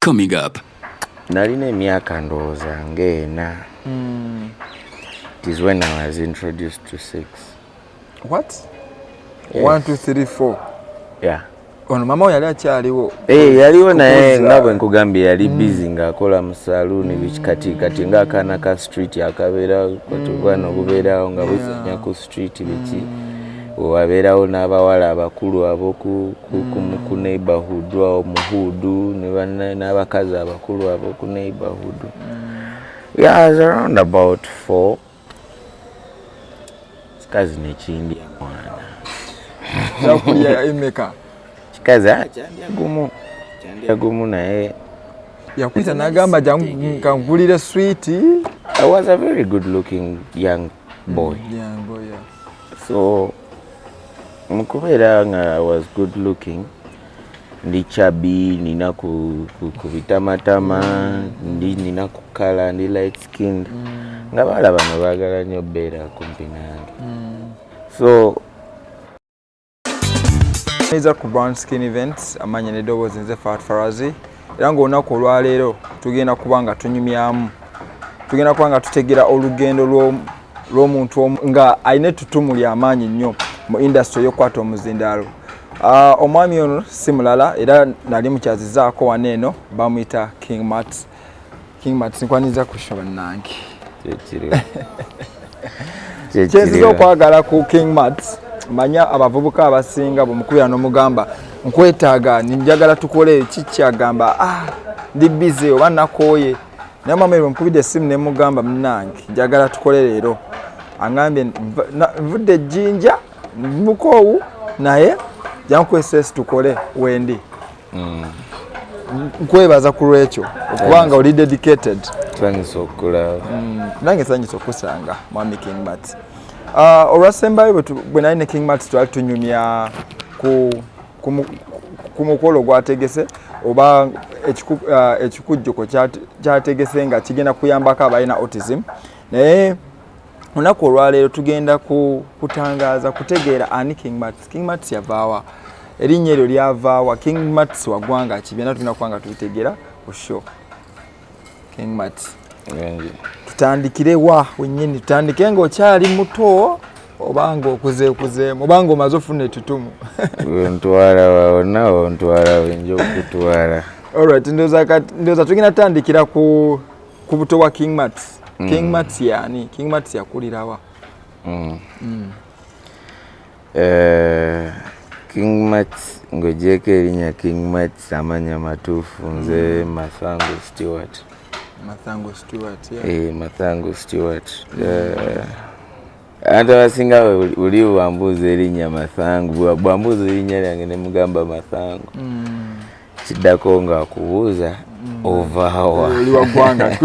coming up. Nalina emyaka ndowooza ng'ena. It is when I was introduced to sex. What? Yes. 1, 2, 3, 4. Yeah. Ono mama yali akyaliwo. Yaliwo naye nga bwe nkugambye yali busy ng'akola mu saloon kati ng'akaana ka street akabeera obwana obubeerawo nga busenya ku street biki. Wabeerawo n'abawala abakulu ab'oku neighborhood omuhudu n'abakazi abakulu ab'oku neighborhood. Yeah, I was around about 4. Kikazi nekindi mwana. Yakulya emeka. Kikazi kyandya gumu naye. Yakwita n'agamba nkangulire sweet. I was a very good looking young boy. Young boy, yeah. So mukubeera nga I was good looking. Ndi chubby, nina kubitamatama, nina kukala, ndi light skinned. Nga bala bano baagala nnyo beera kumpi nange. So neza ku Brown Skin Events amanya n'eddoboozi nze Fat Farazi era ng'olunaku olwaleero tugenda kuba nga tunyumyamu, tugenda kuba nga tutegera olugendo lw'omuntu nga alina ettutumu ly'amaanyi nnyo mu industry y'okukwata omuzindaalo. Omwami ono si mulala era nali mukyazizaako wano eno bamuyita King Mats. King Mats nkwaniza kushoba nange. Kyenziza okwagala ku King Mats, manya abavubuka abasinga bwemukubira n'omugamba nkwetaaga njagala tukole kikyagamba ndi busy oba nakooye. Naye mama bwemukubidde essimu ne mugamba munnange njagala tukole leero. Angambye nvudde Jinja mukoowu naye jankwesesi tukole wendi. Nkwebaza ku lwekyo okubanga oli dedicated. Thanks okulaba. Nange sanyusa okusanga mwami King Mats. Olwasembayo bwe nali ne King Mats twali tunyumya ku mukolo gwategese oba ekikujjuko kyategese nga kigenda kuyambako abalina autism. Naye olunaku olwaleero tugenda kutangaza kutegeera ani King Mats. King Mats yavaawa, erinnya eryo lyavaawa, King Mats waggwanga kibyenda tugenda kubanga tubitegeera ku show. King Mats tutandikire wa wennyini, tutandike ng'okyali muto obanga okuzeekuzeemu obanga omaze ofuna ettutumu. Ntwala wawona ontwala wenja okutwala. Alright, ndowooza tugenda tutandikira ku buto bwa King Mats. King Mats yani? King Mats yakulirawa? King Mats ng'ogyeko erinnya King Mats amanya matuufu nze Mathangu Stewart. Mathangu Stewart, yeah. Mathangu Stewart. Ate abasinga oli bwambuuza erinnya Mathangu, bwambuuza erinnya lyange ne mugamba Mathangu. Kiddako ng'akubuuza ovaawa. Oli waggwanga.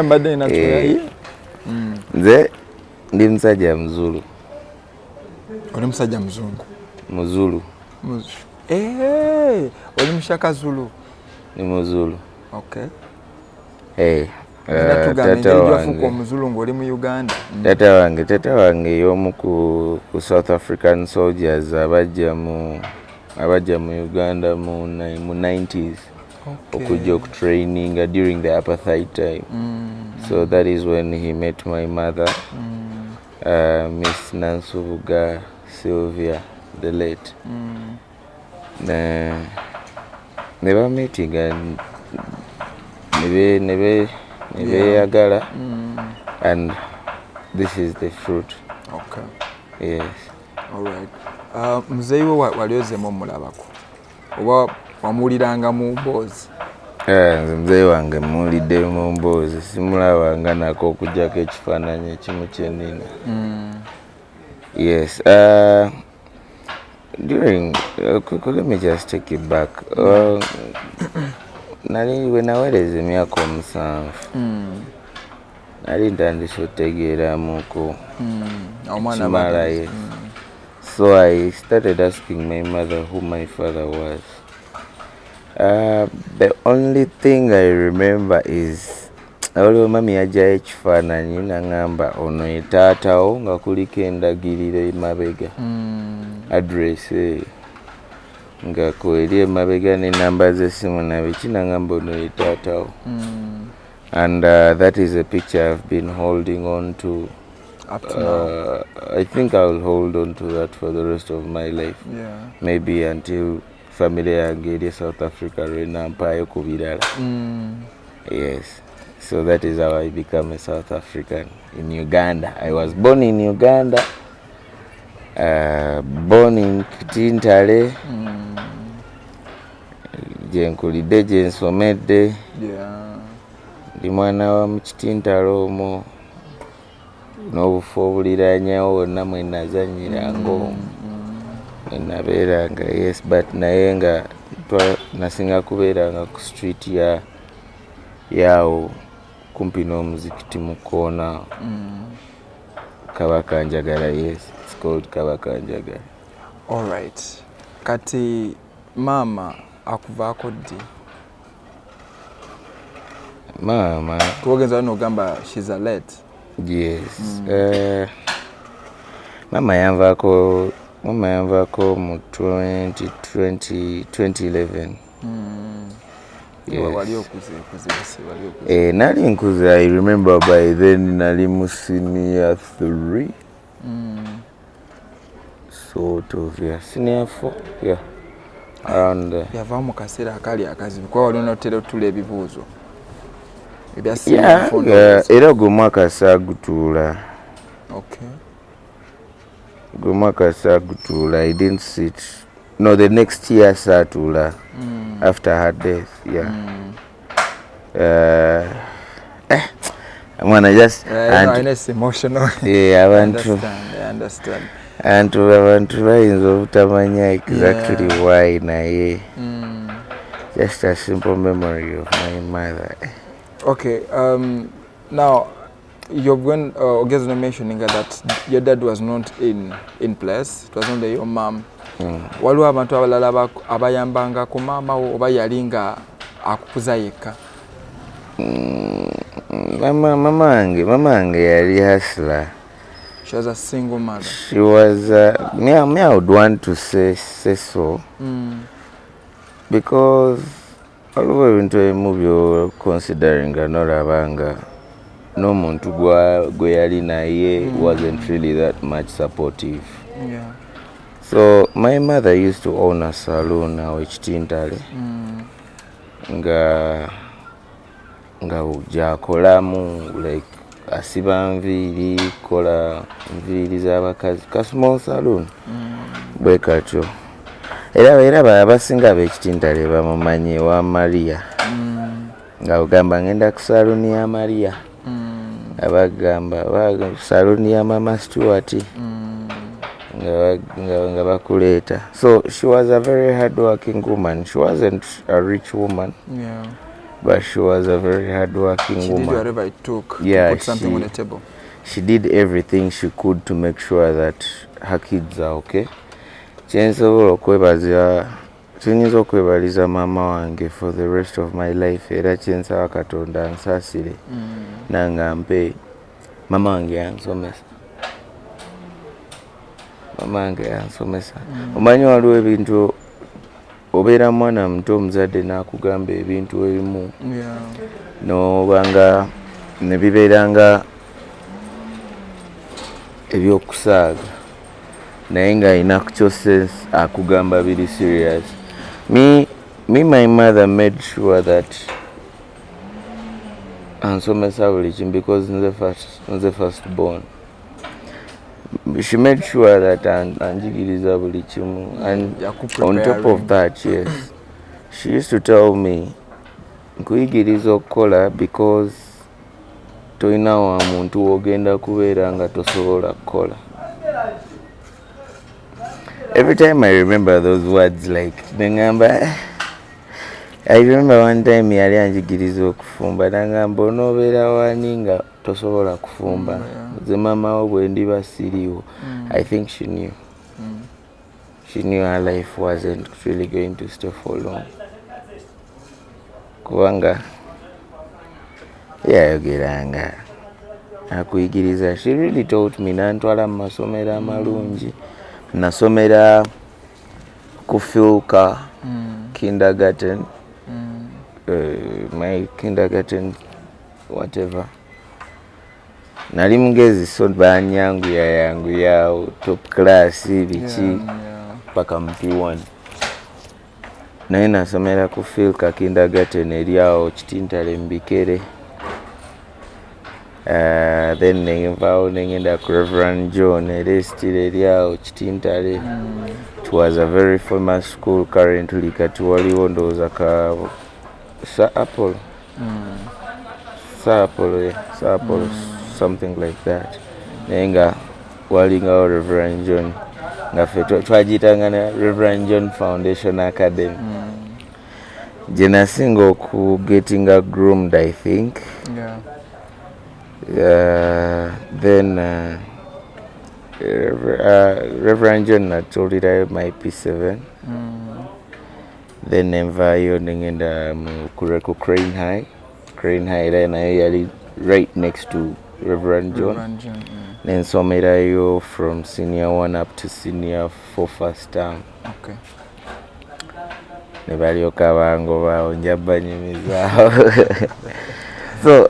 Mbadde natulayi. Nze ndi musajja Muzulu. Oli musajja Muzungu? Muzulu. Oli Mushaka Zulu? Ni Muzulu. Okay. Tata wange Omuzulu ng'oli mu Uganda. Tata wange y'omu ku South African soldiers abajja mu Uganda mu 90s. Okujja okutraininga during the apartheid time. So that is when he met my mother, Miss Nansubuga Sylvia, the late. Ne bammeetinga ne beeyagala, and this is the fruit. Okay. Yes. All right. Muzeeyi we wali ozzeemu omulabako oba wamuwuliranga mu mboozi? Nze muzeeyi wange muwulidde mu mboozi, simulabanga nako okuggyako ekifaananyi ekimu kyenina. Yes. Let me just take it back. Nali we naweereza emyaka 7. Nali ntandise otegeeramuko kimalayo. So I started asking my mother who my father was. The only thing I remember is olwo mami yajjayo ekifaananyi n'aŋŋamba ono ye taatawo nga kuliko endagiriro emabega. Address nga kweri emabega n'enamba z'essimu nabiki nangamba ono ye taatawo. And that is a picture I've been holding on to. Up to now. I think I'll hold on to that for the rest of my life. Yeah. Maybe until family yange eri South Africa lwena mpaayo ku birala. Yes. So that is how I become a South African in Uganda. I was born in Uganda. Born in Kitintale. Gye nkulidde gye nsomedde. Ndi mwana wa mu Kitintale omwo. N'obufo obuliranyawo wonna mwe nazannyiranga omwo. Mwe nabeeranga, yes, but naye nga nasinga kubeeranga ku street yaawo kumpi n'omuzikiti mu koona. Kabakanjagala, yes, it's called Kabakanjagala. All right. Kati mama akuvaako ddi? Mama Kubagenza n'ogamba she's a late. Yes. Mama yanvaako mu 2011. Yes. Nali nkuze. I remember by then nali mu senior 3. Sort of, yeah. Senior 4, yeah. Around there. Yava mu kaseera akali akazibu kuba wali onotera otula ebibuuzo. Yeah, era gwe mwaka saagutuula. Okay. Gwe mwaka saagutuula. I didn't sit. No, the next year saatuula. After her death, yeah. Mwana just... It's emotional. Yeah, I understand. Abantu bayinza obutamanya exactly why naye. Just a simple memory of my mother. Okay, now you've been mentioning that your dad was not in place. It was only your mom. Waliwo abantu abalala abayambanga ku mama oba yali nga akukuza yekka? Mama ange yali hustler. She was a single mother. She was me I would want to say so. Because waliwo ebintu ebimu byo considering n'olabanga n'omuntu gwe yali naye wasn't really that much supportive. Yeah. So my mother used to own a saloon awo Kitintale. Nga gyakolamu like asiba nviiri, kola nviiri z'abakazi, ka small saloon. Bwe katyo. Era abasinga ab'Ekitintale bamumanyi wa Maria. Nga ogamba ngenda ku saloon ya Maria. Abagamba saloon ya Mama Stewart. Nga bakuleeta. So she was a very hard-working woman. She wasn't a rich woman. Yeah. But she was a very hard-working woman. She did whatever it took to put something on the table. She did everything she could to make sure that her kids are okay. Kyensobola okwebaliza mama wange for the rest of my life. Era kyensaba Katonda ansaasire nangampe mama wange yansomesa. Omanyi waliwo ebintu obeera mwana muto omuzadde n'akugamba ebintu ebimu n'obanga ne bibeeranga ebyokusaaga naye ng'alina kyo sense akugamba biri serious. My mother made sure that ansomesa buli kimu because nze first born. She made sure that anjigiriza buli kimu, and on top of that, yes, she used to tell me nkuyigiriza okukola because toyina wa muntu wogenda kubeera nga tosobola kukola. Every time I remember those words, like nengamba, I remember one time yali anjigiriza okufumba nangamba onobeera wani nga tosobola kufumba. Ze mama wo bwe ndiba siriwo. I think she knew. She knew her life wasn't really going to stay for long. Kubanga yayogeranga akuyigiriza. She really taught me nantwala mu masomero amalungi. Nasomera kufiuka kindergarten, my kindergarten whatever. Nali mugezi so banyangu yao top class biki paka MP1. Naye nasomera kufiuka kindergarten eriawo Kitintale Mbikere. Then nenvaawo nengenda ku Reverend John Erestile eriawo Kitintale. It was a very famous school currently kati waliwo ndowooza ka Sir Apple. Sir Apple, something like that. Naye nga walingawo Reverend John nga ffe twagiyitanga ne Reverend John Foundation Academy. Gye nasinga okugetinga groomed, I think. Then Reverend John natulirayo my P7. Then nenvaayo nengenda ku Crane High. Crane High era nayo yali right next to Reverend John. Nensomerayo from senior 1 up to senior 4 first term. Okay. Ne balyoka bangobawo njabanyumizaawo. So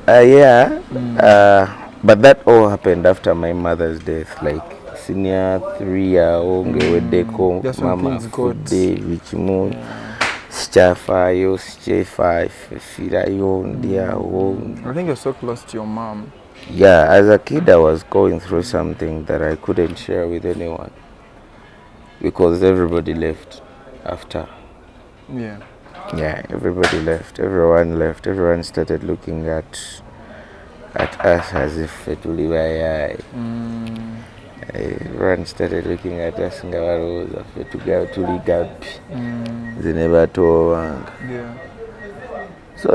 but that all happened after my mother's death, like senior 3 ngeweddeko mama afudde bikimu sikyafaayo sikyefa firayo ndiawo. I think you're so close to your mom. Yeah, as a kid I was going through something that I couldn't share with anyone because everybody left after. Yeah, everybody left. Everyone left. Everyone started looking at us as if it will be everyone started looking at us nga balowooza ffe tuli gappi zine batowanga. So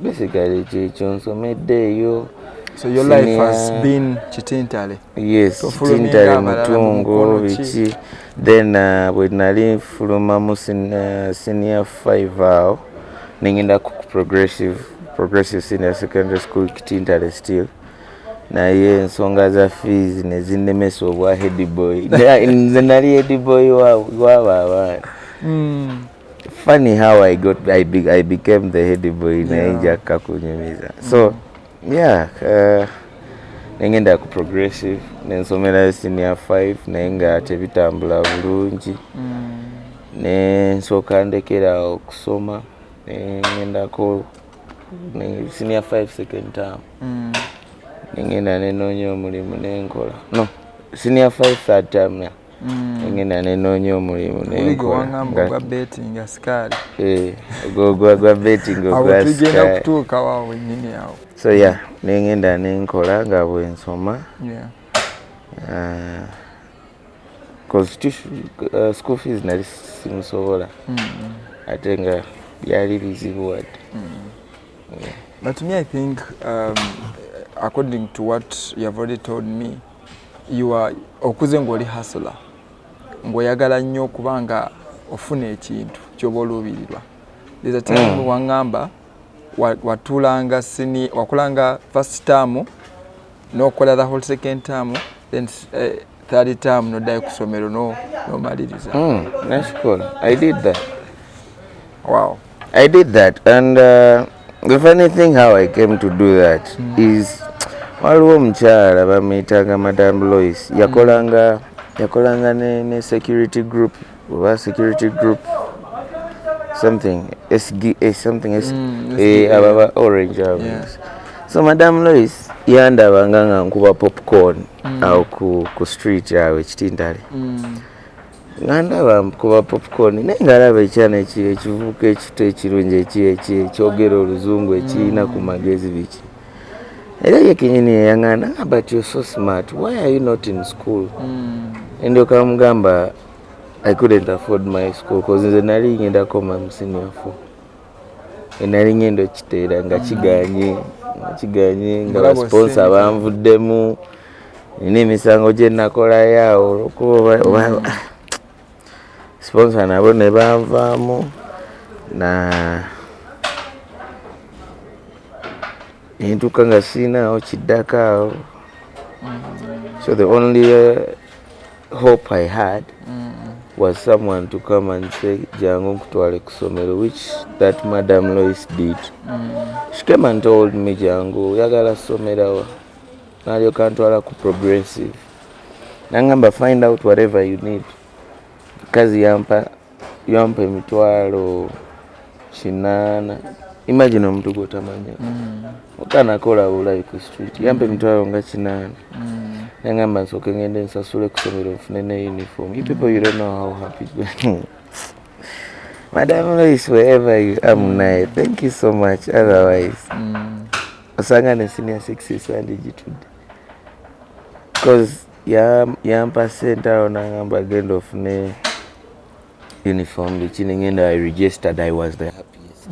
basically kyekyo nsomeddeeyo. So your life has been Kitintale? Yes, so Kitintale Mutungo biki. Then bwe nali nfulumamu senior 5 awo nengenda ku progressive senior secondary school Kitintale still. Naye ensonga za fees ne zinnemesa obwa head boy. Nze nali head boy waba abaana. Funny how I became the head boy naye njakka kunyumiza. So nengenda ku progressive nensomera senior 5 naye nga tebitambula bulungi. Nensooka ndekera okusoma nengendako senior 5 second term. Nengenda nenoonya omulimu nenkola. No, senior 5 third term. Nengenda nenoonya omulimu nenkola. Gwa betting askari. Gwa betting ogwa tugenda kutuuka waawe nnyini awo. So nengenda nenkola nga bwe nsoma. Because school fees nali simusobola. Ate nga byali bizibu wadde. But to me, I think, according to what you have already told me, you are okuze ng'oli hustler. Ng'oyagala nnyo okuba nga ofuna ekintu ky'oba oluubirirwa. There's a time wangamba wakulanga first term n'okola the whole second term, then third term n'oddayo ku ssomero n'omaliriza. That's cool. I did that. Wow. I did that, and the funny thing how I came to do that is waliwo omukyala bamuyitanga Madam Lois yakolanga ne security group something ababa orange hours. So Madam Lois yandabanga nga nkuba popcorn awo ku street yawe Kitintale. Ngandaba nkuba popcorn naye ngalaba ekyana ekivubuka ekito ekirungi ekyogera oluzungu ekirina ku magezi biki. Era ye kenyini yaŋŋana, but you're so smart, why are you not in school? Ndyoka mugamba I couldn't afford my school because nze nali ngenda koma mu senior 4. Nali ngenda okiteera nga kiganye nga sponsor banvuddemu nina emisango gye nakolayo awo olwokuba sponsor nabo ne banvaamu na entuuka nga siinaawo kiddako awo. So the only hope I had was someone to come and say jangu nkutwale kusomero, which that Madam Lois did. She came and told me jangu yagala somerawa nalyoka ntwala ku Progressive nangamba find out whatever you need. Kazi yampa emitwalo 8. Imagine omuntu gotamanya okanakola bulayi ku street yampa emitwalo nga 8. Nangamba nsoke ngende nsasule kusomero nfune ne uniform. You people, you don't know how happy Madam Lois, wherever you are naye, thank you so much. Otherwise osanga ne senior 6 sandijitude because yampa center nangamba genda ofune uniform bichini ngenda I registered. I was the happiest.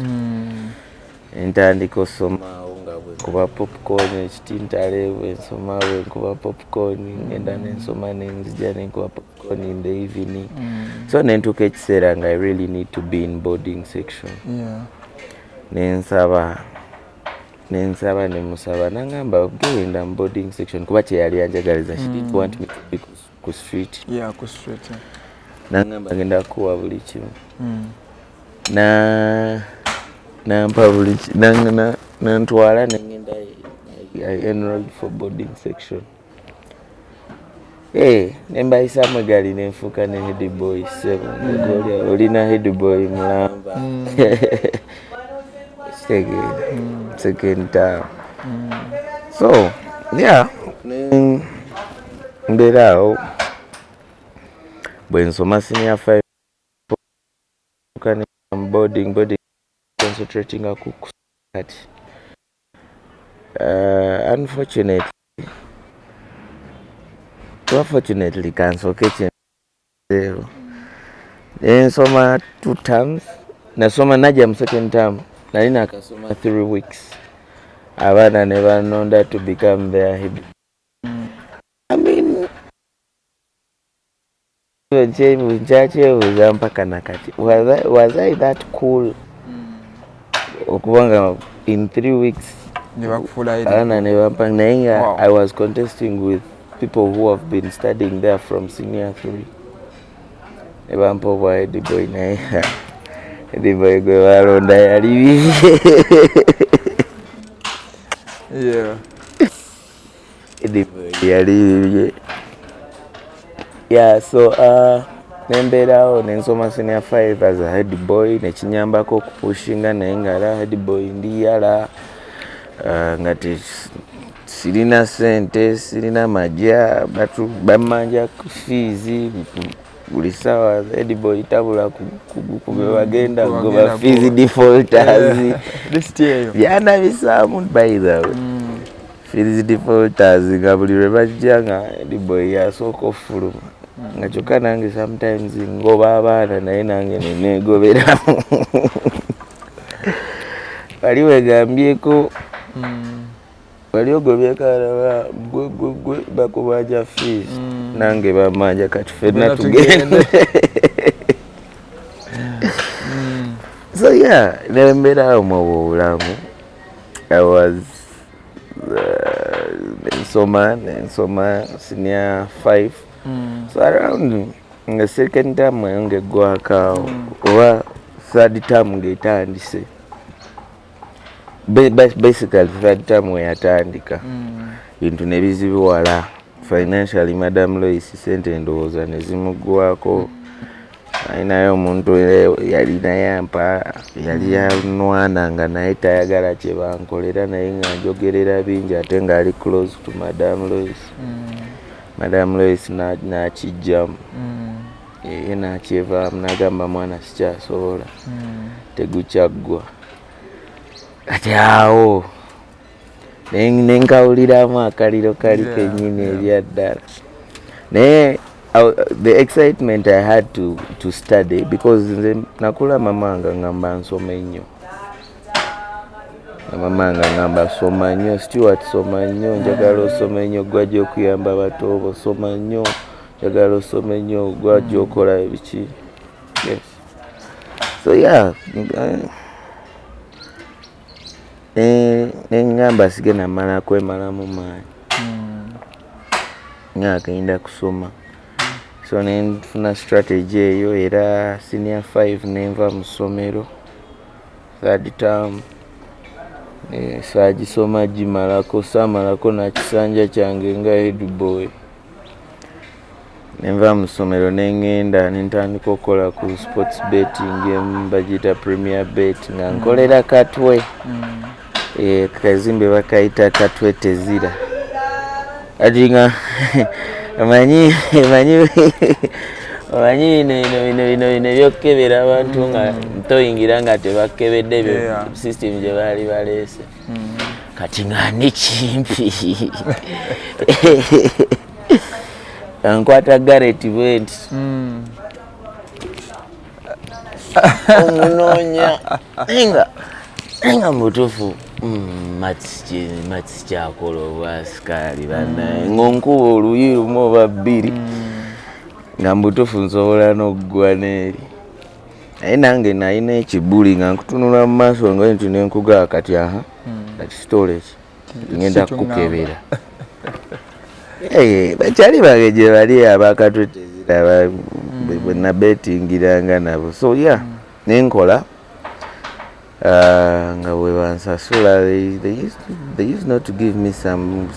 Ntandika osomawo nga bwenkuba popcorn ekitintale bwensoma bwenkuba popcorn ngenda nensoma nenzija nenkuba popcorn in the evening. So nentuuka ekiseera nga I really need to be in boarding section. Nensaba nemusaba nangamba genda mu boarding section kuba kyeyali anjagaliza. She didn't want me to be ku street. Ku street. Nangamba ngenda kuwa buli kimu. Nampa buli nantwala nengenda I enrolled for boarding section. Nembayisamu egaali nenfuuka ne head boy 7. Olina head boy mulamba. Second term. So yeah, mbeerawo bwensoma senior 5 boarding concentrating ku kati. Unfortunately kansoke kyenzero ensoma 2 terms nasoma naja mu second term nali nakasoma 3 weeks abaana ne banonda to become their head. I mean nchachebuuza mpaka nakati was I that cool okubanga in 3 weeks abaana ne bampa naye I was contesting with people who have been studying there from senior 3. Ne bampa obwa head boy naye head boy gwe balonda yali bibi. Head boy yali bibi. So nembeerawo nensoma senior 5 as a head boy nekinyambako okupushinga naye nga head boy ndiyala nga sirina sente sirina majja bamanja fees buli sawa. Head boy tabula kube bagenda goba fees defaulters byana bisamu by the way. Fees defaulters nga buli lwe bajja nga head boy yasooka ofuluma nga kyokka nange sometimes ngoba abaana naye nange nenegobera. Wali wegambyeko wali ogobyeko gwe bakubanja fees nange bamanja kati fenna tugenda. So yeah, nembeerawo mu bulamu. I was nensoma senior 5. So around the second term ngegwaka oba third term ngetandise. Basically third term yatandika bintu nebizibuwala financially. Madam Lois sente ndowooza nezimugwako. Ayinayo omuntu yalina yampa yali yanwana nga naye tayagala kye bankolera naye nga njogerera bingi ate nga ali close to Madam Lois. Madam Lois nakijjamu ye nakyevaamu nagamba mwana sikyasobola tegukyaggwa. Kati awo nenkawuliramu akaliro kali kennyini ebyaddala naye the excitement I had to study because nze nakula mamanga ngamba nsoma nnyo. Mamanga ngamba soma nnyo Stuart, soma nnyo njagala osoma nnyo gwajja okuyamba abato, soma nnyo njagala osoma nnyo gwajja okola ebiki. Yes. So yeah, nengamba sigenda mala kwemalamu maanyi ngagenda kusoma so nenfuna strategy eyo era senior 5 nenva mu ssomero 3rd term saagisoma gimalako saamalako nakisanja kyange nga head boy nenva mu ssomero nengenda nentandika okukola ku sports betting bagita premier bet nga nkolera Katwe kazimbe bakayita Katwe Tezira ati nga manyi bino byokukebera abantu nga toyingira nga tebakebedde ebyo system gye baali baleese kati nga nikimpi nkwata Gareth bwenti omunoonya nga mutuufu matsi kyakola obwasikaali bannaye ng'onkuba oluyi lumu oba bbiri nga mbutuufu nsobola n'oggwa n'eri naye nange nalina ekibuli nga nkutunula mu maaso nga nti nenkugaa kati kati sitoola eki ngenda kukukebera bakyali bange gye bali Katwe Tezira bwe nabetingiranga nabo so nenkola nga bwe bansasula they used not to give me some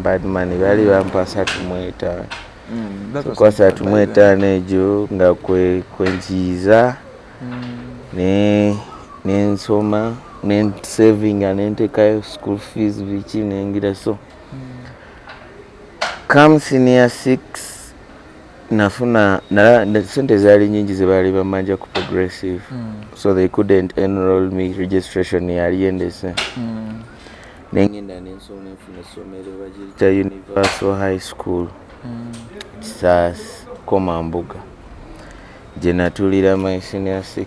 bad money bali bampa 35 kwa 35 egyo nga kwenkiyiza nensoma nensavinga nentekayo school fees biki nengira so come senior 6 nafuna sente zaali nyingi ze baali bamanja ku progressive so they couldn't enroll me registration yali endese nengenda nensoma nfuna essomero bagiyita Universal High School Kisas Komambuga gye natulira my senior 6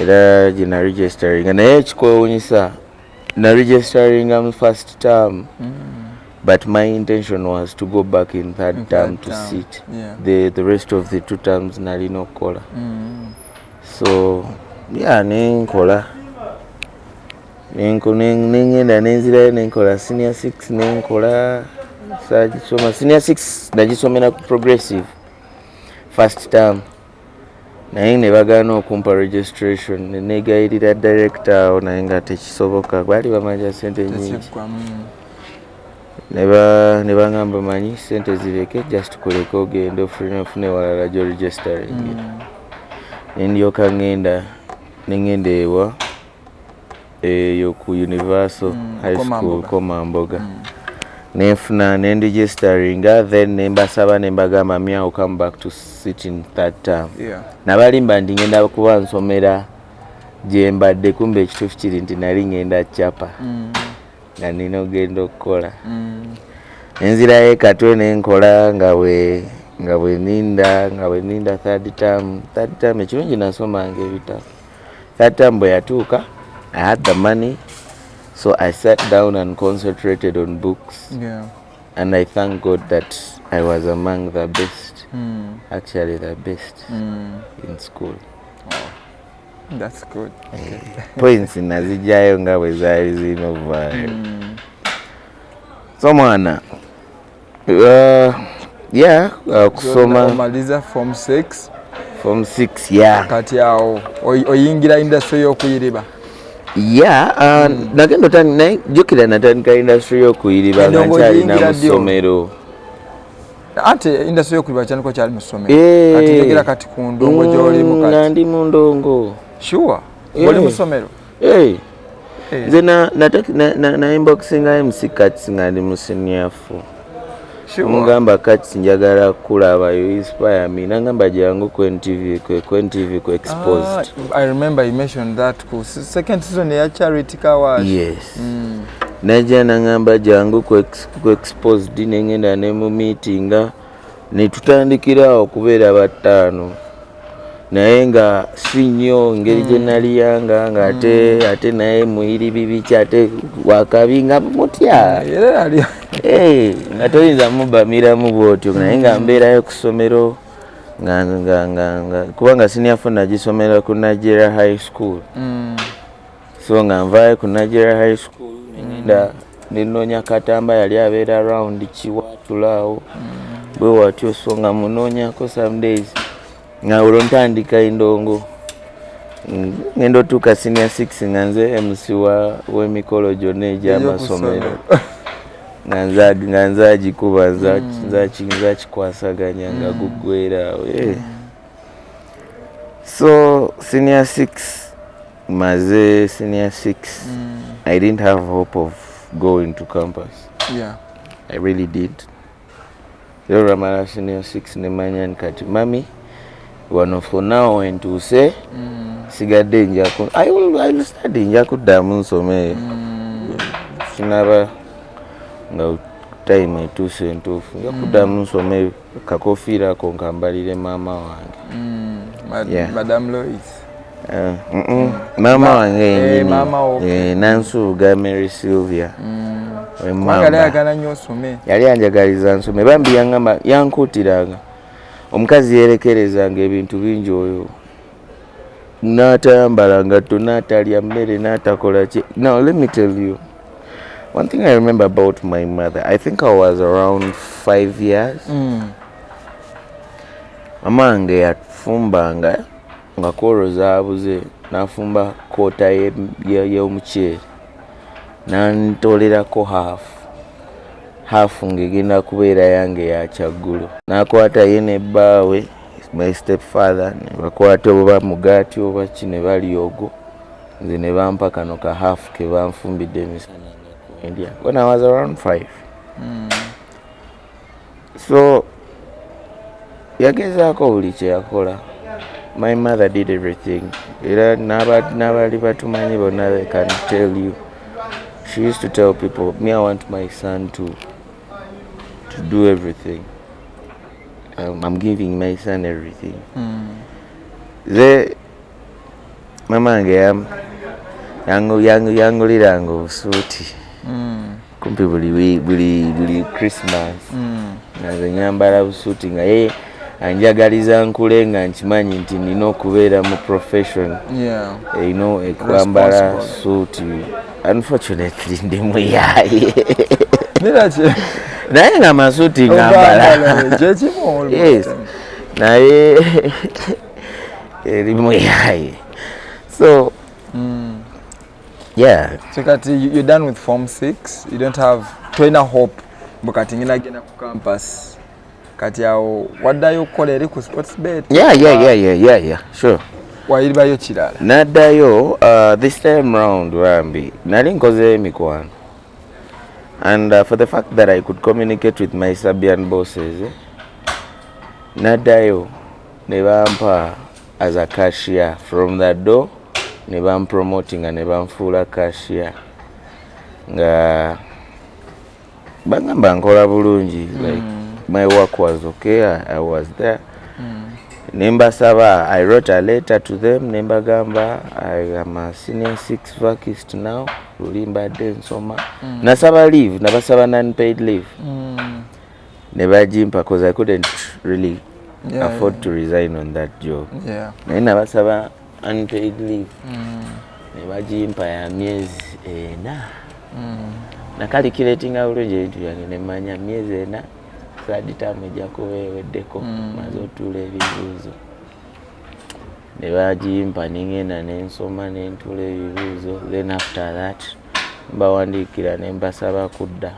era gye na registering naye ekikwewuunyisa na registering am first term but my intention was to go back in third term to sit the rest of the 2 terms nalina okukola so nenkola nengenda nenzirayo nenkola senior 6 nenkola saagisoma senior 6 nagisomera ku progressive first term naye ne bagaana okumpa registration negayirira director awo naye nga tekisoboka baali bamanja sente nyingi ne bangamba manyi sente zireke just kuleka ogenda ofune walala gyo registering nendyoka nengenda ewa eyo ku Universal High School Komamboga nenfuna nendigisteringa then nembasaba nembagamba me I'll come back to sit in 3rd term nabalimba ndi ngenda kuba nsomera gye mbadde kumbe ekituufu kiri nti nali ngenda chapa nga nina ogenda okukola nenzirayo Katwe nenkola nga bwe ninda 3rd term ekirungi nasomanga ebitabo 3rd term bwe yatuuka I had the money so I sat down and concentrated on books and I thank God that I was among the best actually the best in school. That's good. Okay. Points nazijayo nga bwe zaali zirina ovaayo so mwana kusoma omaliza form 6 kati awo oyingira industry y'okuyiriba nagenda jjukira natandika industry y'okuyiriba nga nkyalina mu ssomero ate industry y'okuyiriba kyaniko kyali mu ssomero kati njogera kati ku ndongo gy'olimu kati nga ndi mu ndongo sure oli mu ssomero nze na inboxinga MC Kats nga ndi mu senior 4 mugamba Kats njagala kulaba you inspire me nangamba jangu ku NTV ku exposed I remember you mentioned that ku second season ya Charity Kawash yes naja nangamba jangu ku exposed nengenda ne mu meeting ne tutandikira okubeera batano naye nga si nnyo ngeri gye nali yanga nga ate naye muyiri bibi kyate wakabi nga mutya nga toyinza mubamiramu bwotyo naye nga mbeerayo ku ssomero kubanga siniafu nagisomera ku Nigeria High School so nga nvaayo ku Nigeria High School nengenda nenoonya Katamba yali abeera around Kiwatulaawo bwe watyo so nga munoonyako some days nga olwo ntandika endongo ngenda otuuka senior 6 nga nze MC w'emikolo gyonna egy'amasomero nga nzagikuba nzakikwasaganya nga guggweeraawo. So senior 6 maze senior 6 I didn't have hope of going to campus. I really did. Ramala senior 6 nemanya nkati mami wano for now entuuse sigadde njako I will study njako damu nsome sinaba nga time etuuse entuufu njakudamu nsome kakofiira ko nkambalire maama wange. Madame Lois. Maama wange yenyini Nansuuga Mary Sylvia. Yali anjagaliza nsome bambi yangamba yankuutiranga omukazi yerekerezanga ebintu bingi oyo n'atayambala ngatto n'atalya mmere n'atakola ki. Now let me tell you one thing I remember about my mother. I think I was around 5 years. Mama wange yafumbanga nga koro zaabuze n'afumba koota y'omuceere n'antolerako hafu ng'egenda kubeera yange ya kyaggulo. N'akwata ye ne bbaawe my stepfather ne bakwata oba mugaati oba ki ne balya ogwo nze ne bampa kano ka hafu ke banfumbidde emisana nga when I was around 5. So yagezaako buli kye yakola. My mother did everything. Era n'abali batumanyi bonna they can tell you. She used to tell people, me I want my son to do everything. I'm giving my son everything. Mama wange yanguliranga obusuuti kumpi buli Christmas nga nyambala busuuti nga ye anjagaliza nkule nga nkimanyi nti nina okubeera mu profession ekwambala suuti. Unfortunately ndi muyaaye naye nga masuuti ngambala naye eri muyaaye. So so kati you're done with form 6, you don't have trainer hope bukati ngina genda ku campus kati awo waddayo okukola eri ku sports bet. Sure. Wayiribayo kirala naddayo this time round Rambi nali nkoze emikwano and for the fact that I could communicate with my Serbian bosses naddayo ne bampa as a cashier from that door ne bampromoting and ne bamfuula cashier nga bangamba nkola bulungi like my work was okay. I was there. Nembasaba, I wrote a letter to them. Nembagamba, I am a senior 6 vacist now. Rulimba den soma. Nasaba leave, nabasaba non-paid leave. Never jimpa because I couldn't really afford to resign on that job. Nabasaba unpaid leave. Never jimpa ya miezi ena. Na calculating bulungi ebintu byange nemanya miezi ena. Saditamu ejja kubeeweddeko maze otuula ebibuuzo ne bagimpa nengenda nensoma nentuula ebibuuzo. Then after that mbawandiikira nembasaba okudda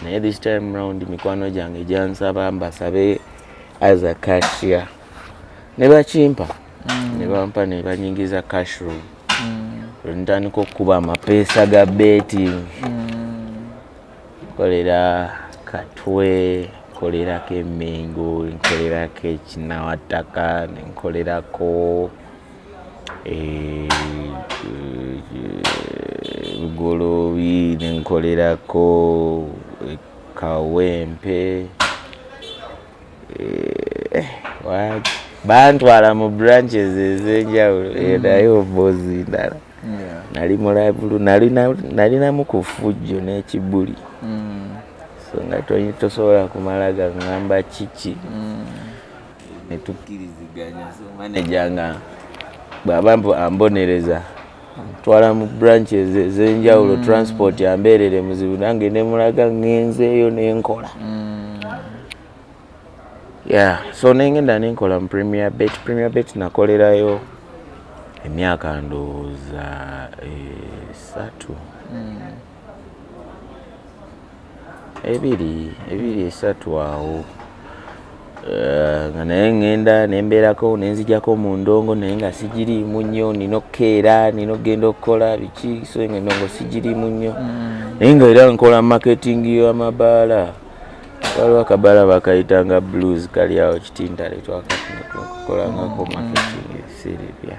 naye this time round mikwano gyange gyansaba mbasabe as a cashier ne bakimpa ne bampa ne banyingiza cash room ntandika okukuba amapeesa ga betting kolera Katwe, nkolerako Emmengo, nkolerako Ekinawataka, nkolerako Golobi, nkolerako Kawempe. Bantwala mu branches ez'enjawulo naye obozi ndala. Nali mulabulu nalinamu ku Fujjo n'Ekibuli. So nga tosobola kumala gangamba kiki netukkiriziganya. So manager nga bw'aba ambonereza twala mu branches ez'enjawulo transport yambeerere muzibu nange ne mulaga ngenzeeyo n'enkola Yeah, so nengenda nenkola mu Premier Bet nakolerayo emyaka ndowooza 3 ebiri 3 awo nga naye ngenda nembeerako nenzijako mu ndongo naye nga sigiriimu nnyo nina okukeera nina okugenda okukola biki so endongo sigiriimu nnyo naye nga era nkola marketing y'amabaala waliwo akabaala bakayitanga blues kali awo Kitintale twakakolangako marketing ebiseera ebya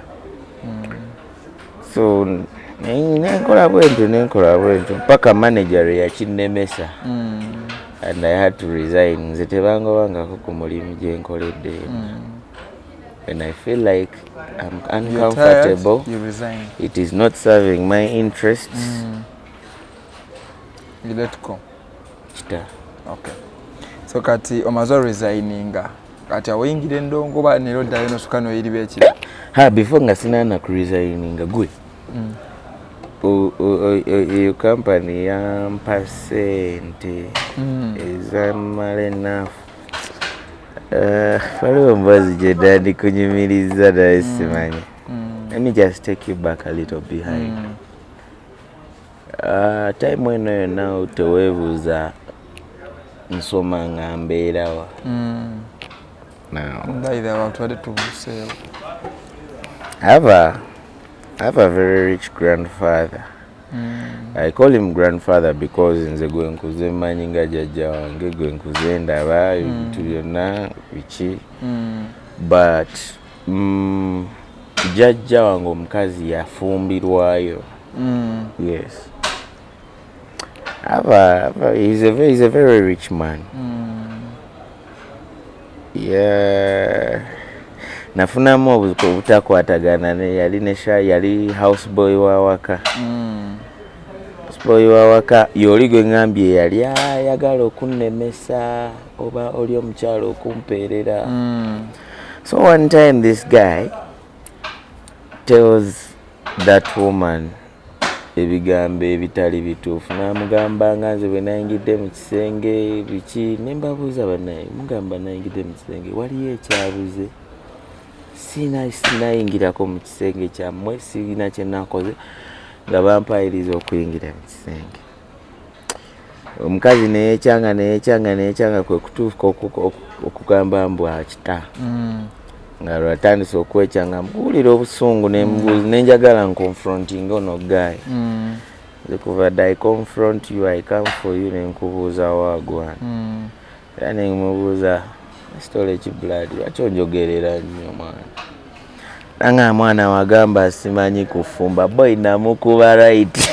so nenkola bwentyo paka manager yakinnemesa and I had to resign. Nze tebangobangako ku mulimu gye nkoledde. When I feel like I'm uncomfortable, you resign. It is not serving my interests. You let go. Kita. Okay. So kati omaze resigninga. Kati awingire endongo ba nero ddayo nosukano eri bekira. Before nga sinana ku resigninga gwe. Iyo company yampa sente ezamala enafu waliwo mbazi gye dandi kunyumiriza naye simanyi. Let me just take you back a little behind. Time eno yonna teweebuuza nsoma nga mbeerawa. I have a very rich grandfather. I call him grandfather because nze gwe nkuze mmanyi nga jjajja wange gwe nkuze ndaba ebintu byonna biki. But jjajja wange omukazi yafumbirwayo. Yes. He's a very rich man. Yeah. Nafunamu obutakwatagana ne yali houseboy wa waka. Houseboy wa waka yoli gwe ngambye yali ayagala okunnemesa oba oli omukyalo okumpeerera. So one time this guy tells that woman ebigambo ebitali bituufu n'amugamba nga nze bwe nayingidde mu kisenge biki nembabuuza bannaye mugamba nayingidde mu kisenge waliyo ekyabuze sinayingirako mu kisenge kyammwe sirina kye nakoze nga bampayiriza okuyingira mu kisenge. Omukazi neyekyanga kwe kutuuka okugamba mbu akita nga lwatandise okwekyanga mbuulira obusungu nenjagala nconfronting ono guy. Nze kuva dda I confront you, I come for you nenkubuuza wagwana. Era nemubuuza sitole ekibulaadi lwaki onjogerera nnyo mwana. Nanga mwana wagamba simanyi kufumba boy namukuba right.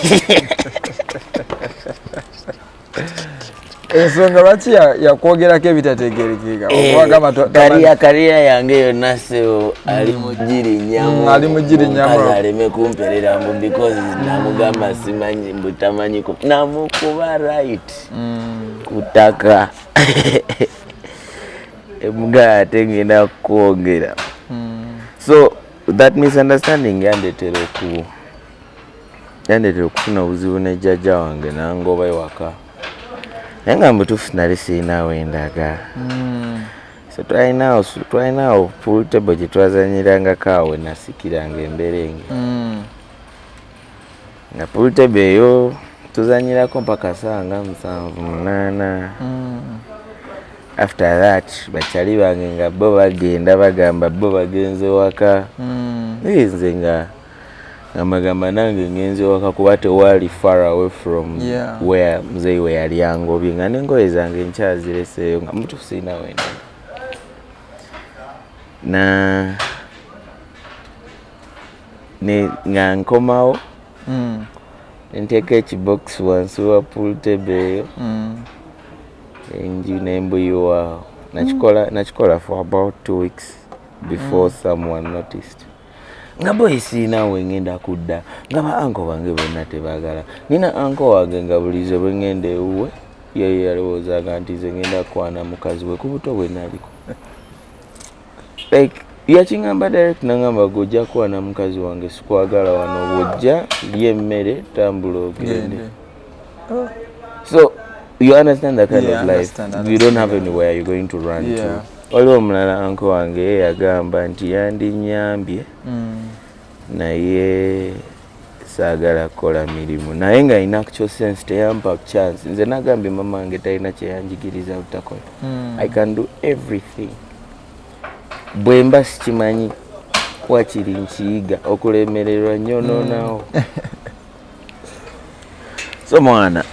Ensonga lwaki yakwogerako ebitategerekeka kariya yange yonna sebo ali mu girinyamu aleme kumperera mbu because namugamba simanyi mbu tamanyi namukuba right kutaka emuga ate ngenda kwogera. So that misunderstanding yandetera okufuna obuzibu ne jjajja wange nangoba ewaka. Naye nga mutuufu nali sirinawo endaga. So twalinawo pool table gye twazanyirangako awo nasikiranga emberenge. Nga pool table eyo tuzanyirako mpaka saa nga 7-8. After that bakyali bange nga bo bagenda bagamba bo bagenze waka. Nze nga amagamba nange ngenze waka kuba tewali far away from where muzeyi we yali angobye nga n'engoye zange nkyazireseeyo nga mutuufu sirina wenda nga nkomawo nteeka ekibox wansi wa pool table eyo nembuyuwaawo. Nakikola for about 2 weeks before someone noticed. Nga boy sirinawe ngenda kudda nga ba anko bange bonna tebaagala. Nina anko wange nga bulize bwe ngenda ewuwe ye yalowoozanga nti nze ngenda kwana mukazi we ku buto bwe naliko. Like yakingamba direct nangamba gojja kwana mukazi wange sikwagala wano bwojja lye emmere tambula ogende. So you understand that kind of life. You don't have anywhere you're going to run to. waliwo omulala anko wange yagamba nti yandinyambye naye saagala kukola mirimu naye nga alina actual sense teyampa chance. Nze nagambye mama wange talina kyeyanjigiriza butakola. I can do everything. Bwe mba sikimanyi wakiri nkiyiga okulemererwa nnyo noonawo. So mwana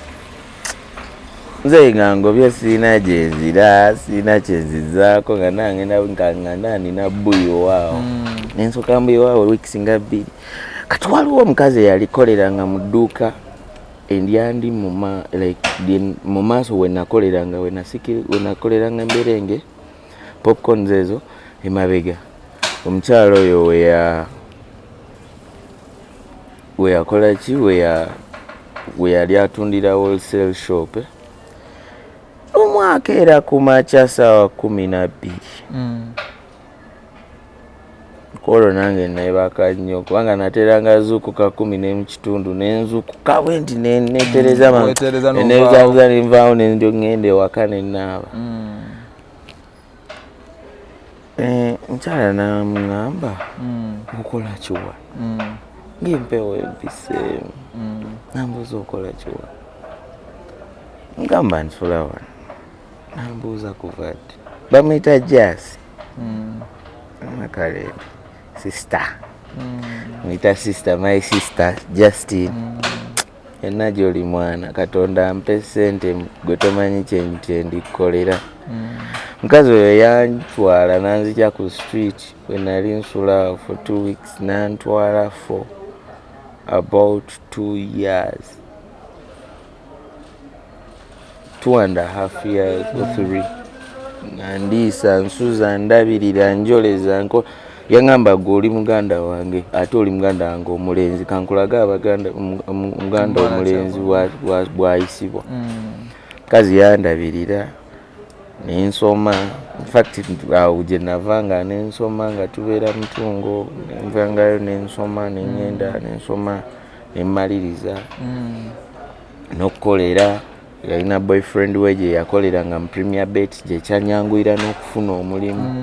nze nga ngobye sirina gyenzira sirina kyenzizaako nga nange nga nina bbuyo waawo nensooka mbuyo waawo weeks nga 2 kati waliwo omukazi eyalikoleranga mu dduuka endyandi mu maaso wenakoleranga wenakoleranga emberenge popcorns ezo emabega omukyalo oyo weyakola ki weyali atundira wholesale shop omwaka era ku makya ssaawa 12 kolo nange nayebaka nnyo kubanga nateranga zuukuka 10 nenzuukuka bwe nti netereza nezabuza nenvaawo ngende ewaka nenaaba mukyala namuŋŋamba okola kiwa ng'empewo empiseemu nambuuza okola kiwa ngamba nsula wano nambuuza kuva ddi bamuyita Jasi makalenda sister muyita sister my sister Justine yenna gy'oli mwana Katonda ampe ssente gwe tomanyi kyendikukolera. Mukazi oyo yantwala nanzija ku street we nali nsula for 2 weeks nantwala for about 2 years 2.5 years or 3 nandiisa nsuza ndabirira njoleza yangamba gwe oli muganda wange ate oli muganda wange omulenzi kankulaga abaganda muganda omulenzi bwayisibwa kazi yandabirira nensoma in fact awo gye navanga nensoma nga tubeera mutungo nenvangayo nensoma nengenda nensoma nemmaliriza n'okukolera yalina boyfriend we gye yakoleranga mu Premier Bet gye kyanyanguyira n'okufuna omulimu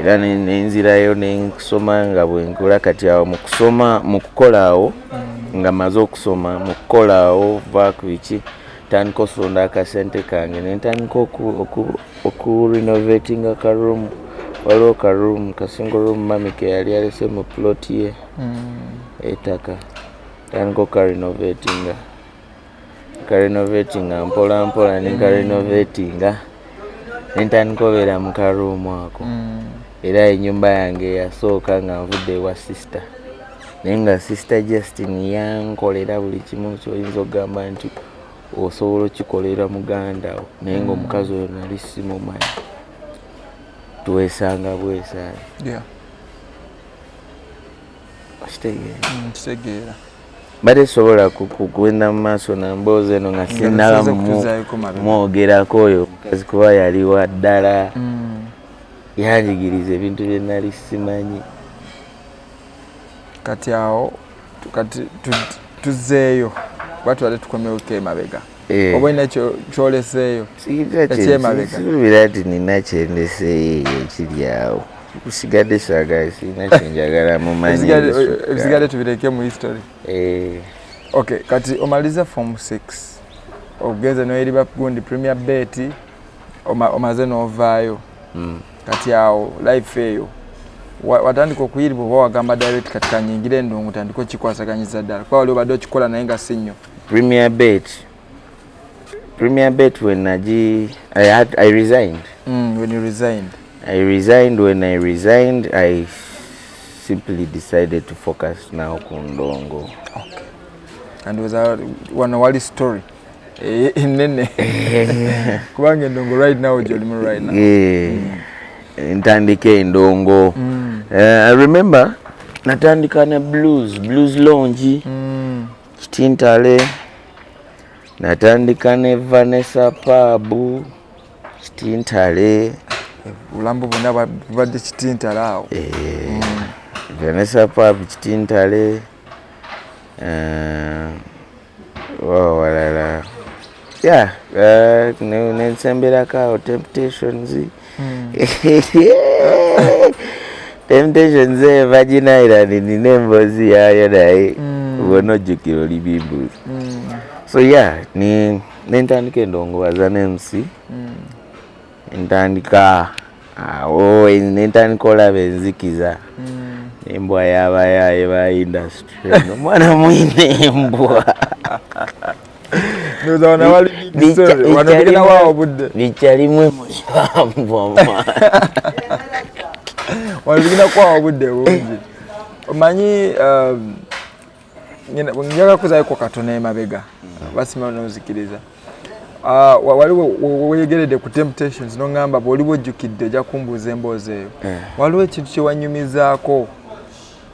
era nenzirayo nensoma nga bwenkola kati awo mu kusoma mu kukola awo nga maze okusoma mu kukola awo vaku biki tandika osonda akasente kange nentandika okurenovating akaroom waliwo karoom kasingle room mami ke yali alese mu plot ye ettaka tandika okarenovatinga mpola mpola nenkarenovatinga nentandika obeera mu karuumu ako era ennyumba yange yasooka nga nvudde wa sister naye nga sister Justine yankolera buli kimu kyoyinza okugamba nti osobola okikolera muganda wo naye ng'omukazi oyo nali simumanyi tuwesanga bwesaani kitegeera bade sobola kugenda mu maaso namboozi eno nga sinaba mwogerako oyo omukazi kuba yali wa ddala yanjigiriza ebintu bye nali simanyi. Kati awo tuzzeeyo batwale tukomewo emabega oba olina kyoleseeyo ekyemabega suubira nti nina kyendeseeyo ekiri awo kusigadde saagala sirina kyenjagala mumanyi ebisigadde tubireke mu history. Okay, kati omaliza form 6 ogenze noyeriba gundi Premier Bet omaze novaayo kati awo life eyo watandika okuyiriba oba wagamba direct kati kanyingire endongo tandika okikwasaganyiza ddala kuba wali obadde okikola naye nga si nnyo. Premier Bet when I resigned. When you resigned? When I resigned, I simply decided to focus now on Ndongo. Okay. And was one wali story nene kubanga Ndongo right now jolimu right now. Ntandike Ndongo. I remember natandika ne blues lounge Kitintale, natandika ne Vanessa Pub Kitintale. Ulambo bonna badde Kitintale awo. Vanessa Pub Kitintale. Walala yeah, nensemberako Temptations. Temptations Virgin Island nina emboozi yaayo naye ubona ojjukira oli bimbuzi. So yeah, nentandika endongobaza n'MC, ntandika awo nentandika olaba enzikiza embwa y'abayaaye ba industry omwana mwine embwa bikyalimu emukyambwa walibigina kwawa obudde bungi omanyi njagala kuzaayoko katono emabega basima nozikiriza waliwo weyegeredde ku Temptations noŋŋamba bw'oliwo ojjukidde ojja kumbuuza emboozi eyo waliwo ekintu kyewanyumizaako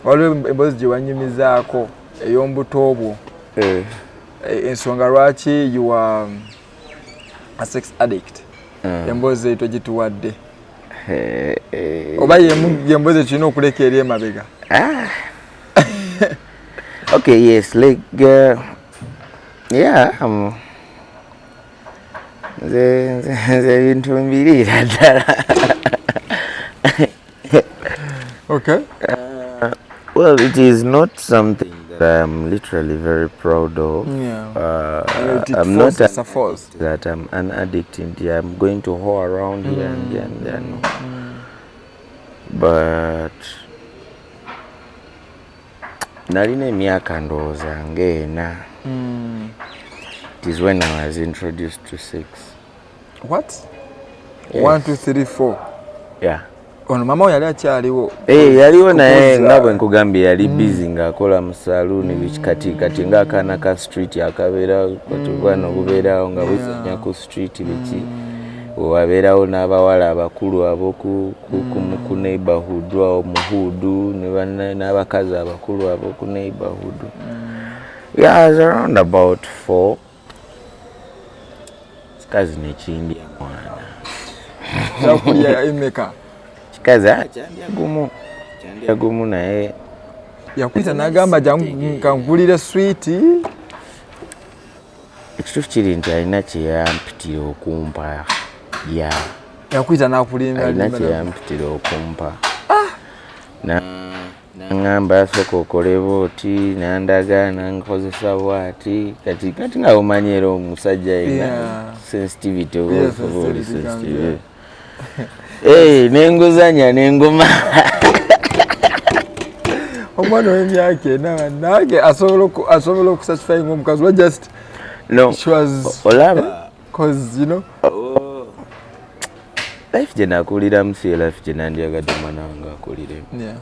waliwo emboozi gye wanyumizaako ey'ombuto bwo ensonga lwaki you are a sex addict emboozi eyo togituwadde oba yemboozi tulina okuleka eri emabega? Okay, yes, like yeah, nze bintu mbirira ddala. Okay. Well, it is not something that I'm literally very proud of. Yeah. I'm not force that I'm an addict in here. I'm going to whore around here and here and there. No. But nalina emyaka ndowooza ng'ena. It is when I was introduced to sex. What? Yes. 1, 2, 3, 4. Yeah. Ono mama we yali akyaliwo? Yaliwo naye nga bwe nkugambye yali busy ng'akola mu saloon biki ng'akaana ka street akabeera bwana obubeerawo nga buzanya ku street biki wabeerawo n'abawala abakulu ab'oku neighborhood awo muhudu n'abakazi abakulu ab'oku neighborhood. Yeah, I was around about 4. Kikazi nekindya mwana. Yakulya emeka? Kikazi kyandya gumu naye yakwita n'agamba kankugulire swiiti. Ekituufu kiri nti alina kye yampitira okumpa. Yeah. Yakwita n'akulimba. Alina kye yampitira okumpa. Nangamba asooka okole bwoti nandaga nankozesa bwati kati nga omanyi era omusajja yina sensitivity oli sensitive. Nenguzanya nengoma. Omwana w'emyaka ena nange asobola okusatisfy ng'omukazi wa just no olaba cause you know life gye nakuliramu si life gye nandyagadde omwana wange akuliremu.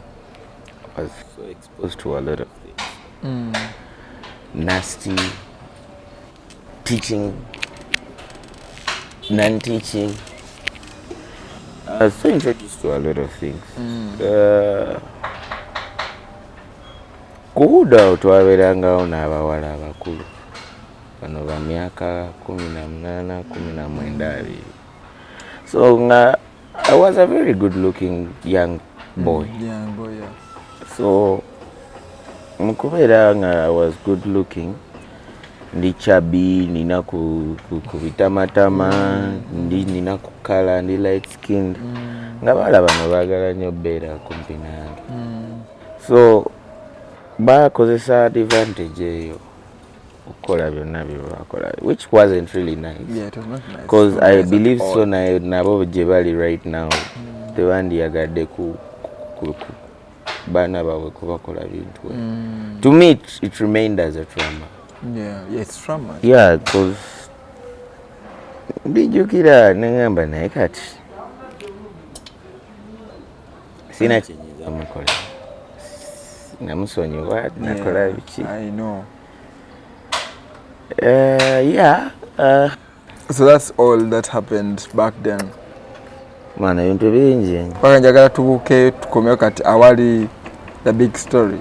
I was so exposed to a lot of things. Nasty, teaching, non-teaching. I was so introduced to a lot of things. Kuhuda twabeerangawo n'abawala abakulu bano ba myaka 18, 19. So I was a very good-looking young boy. Young boy, yeah. So mukubeera nga I was good looking, ndi chubby, nina kubitamatama, nina kukala, ndi light skinned, nga bala bano baagala nnyo beera kumpi nange. So baakozesa advantage eyo okukola byonna bye bakola, which wasn't really nice. Yeah, it was not nice. Because I believe so nabo gye bali right now tebandiyagadde ku baana baabwe kubakola bintu. To me it remained as a trauma. Yeah, it's trauma. Yeah, because mbijjukira nengamba naye kati sina kyenyiza mukola, namusonyiwa nakola biki. I know. Yeah. So that's all that happened back then. Mwana ebintu bingi. Paka njagala tubuuke tukomeo kati awali the big story.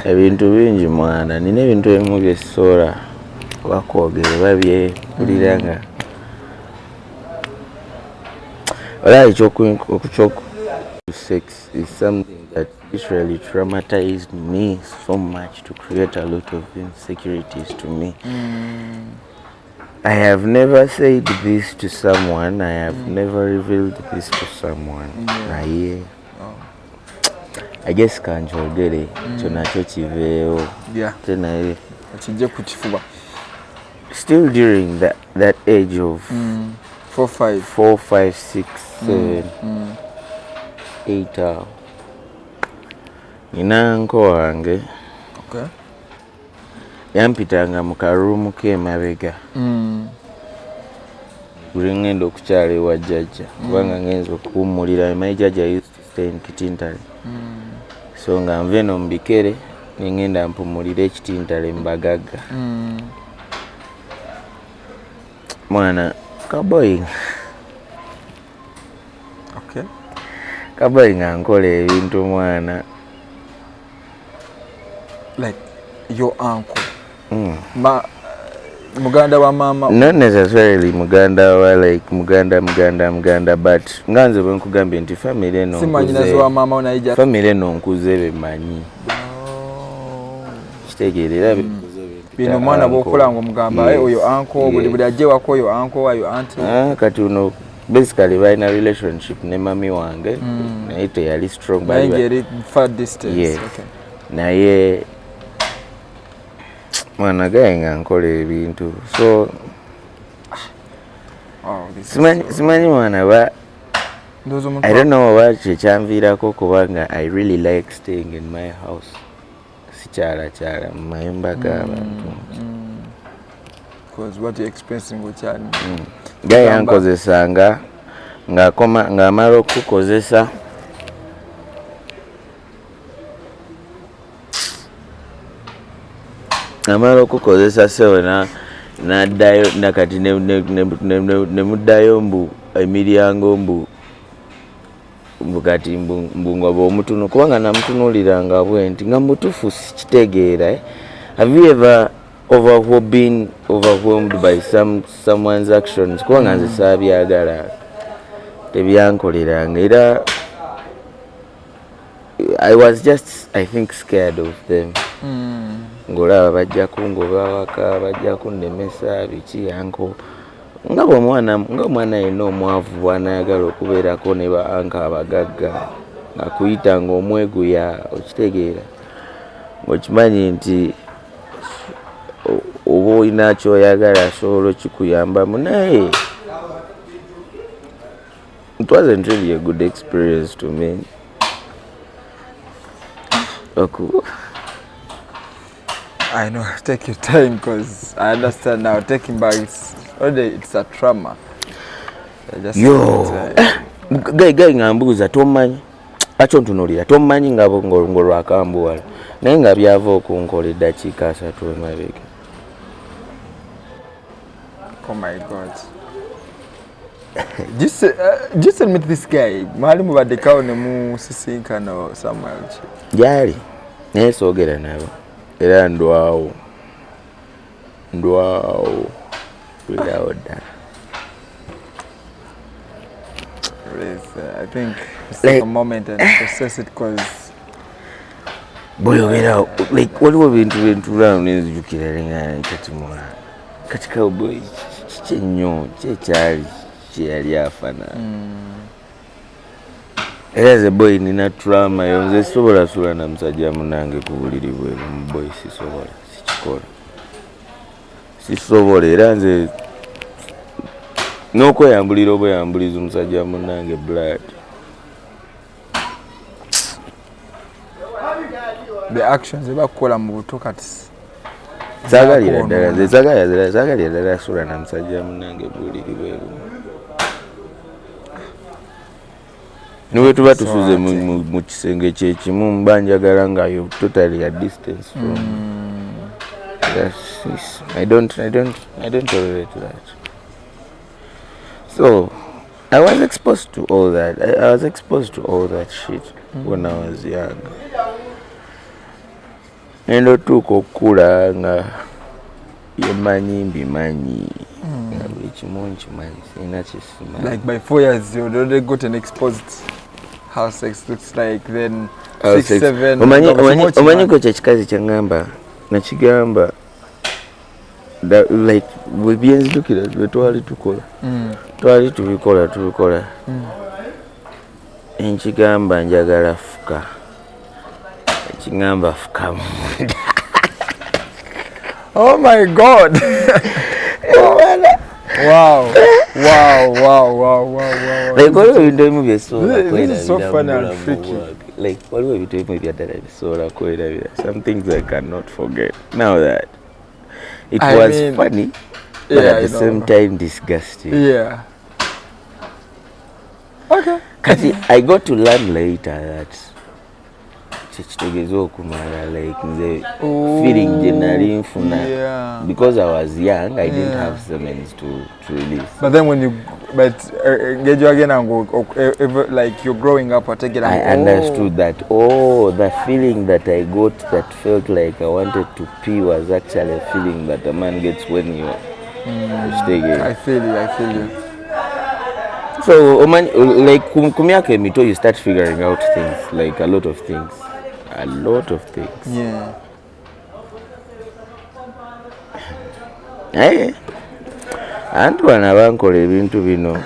Ebintu bingi mwana, nina ebintu ebimu bye sisobola bakwogera babyepulira nga sex is something that literally traumatized me so much to create a lot of insecurities to me. I have never said this to someone. I have never revealed this to someone. Naye I guess kanjogere kyo nakyo kiveewo. Te naye kijje ku kifuba. Still during that age of 4, 5, 6, 7, 8 nina nko wange yampitanga mu karuumu k'emabega buli ngenda okukyala ewa jjajja kubanga ngenza okuwummulira. My jjajja used to stay in Kitintale, so nga nve no mu bikere nengenda mpumulira ekitintale mu bagagga. Mwana kaboyi nga nkola ebintu mwana. Like your uncle. Muganda wa mama. Not necessarily muganda wa like muganda but nganze bwe nkugambye nti family eno simanyinazo wa mama onaija. Family eno nkuze bemanyi. Kitegeerera bino mwana bw'okola ng'omugamba oyo uncle buli ajje wako oyo uncle oyo auntie. Kati uno basically balina relationship ne mami wange naye teyali strong but far distance. Yes. Okay. Naye mwana gayenga nkola ebintu so simanyi mwana ba I don't know what kyekyanviirako kubanga I really like staying in my house. Sikyala mu mayumba g'abantu. Because what you experiencing gokyali. Gaye yankozesanga ng'amala okukozesa amala okukozesa sewe n'addayo nakati ne muddayo mbu emiryango mbu kati mbu nga bw'omutunuulira kubanga namutunuuliranga bwenti nga mutuufu sikitegeera. Have you ever been overwhelmed by someone's actions? Kubanga nze saabyagala tebyankoleranga era I was just I think scared of them. Ngolaba bajja kungoba waka bajja kunnemesa biki yanko nga omwana yenna omwavu bw'anayagala okubeerako ne ba anka abagagga akuyita ng'omweguya okitegeera ng'okimanyi nti oba olina kyoyagala asobola okikuyambamu naye it wasn't really a good experience to me. I know, take your time because I understand now. Taking back, it's a trauma. Gai ngambuuza tomanyi acho ntunuulira tomanyi ng'olwakambuwala naye nga byava okunkola eddakiika 3 emabega. Oh my God. Just admit this guy. Mahali mubadde ne musisinkana somewhere. Gyali naye soogera nabo era ndwawo tulirawo ddala. I think it's like a moment and process it because boyogera like waliwo bintu bentulamu nenzijukira lenga kyatimula katika boy kyenyo kyekyali kyeyali afana era ze boy nina trauma yonze sobola sula na musajja munange ku buliri bweru mu boy sisobola era nze n'okweyambulira obweyambuliza omusajja munange blood. The actions ebakukola mu buto kati zagalira ddala zagalira ddala sula na musajja munange buliri bweru niwe tuba tusuze mu kisenge kyekimu mba njagala nga yo totally a distance from I don't tolerate that. So I was exposed to all that. I was exposed to all that shit when I was young. Nendo tuko okula nga yemanyi mbimanyi nga buli kimu nkimanyi sirina kyesimanyi. Like by 4 years you already gotten exposed how sex looks like, then 6, 7 omanyiko kyekikazi kyangamba nakigamba like bwe byenzijukira bwe twali tukola twali tubikola enkigamba njagala fuka ekingamba fuka munda. Oh my God. Wow. Like waliwo ebintu ebimu byesobola This is so funny and freaky. Like waliwo ebintu ebimu ebyaddala bisobola kwerabira. Some things I cannot forget. Now that it was funny, but at the same time disgusting. Yeah. Okay. Kati I got to learn later that kyekitegeeza okumala like nze feeling gye nali nfuna because I was young, I didn't have semens to release. But then when you get you again and go like you're growing up or take it, I understood that the feeling that I got that felt like I wanted to pee was actually a feeling that a man gets when you stay. I feel you. So like kumyaka emito you start figuring out things, like a lot of things. Yeah. Hey, antu bano abankola ebintu bino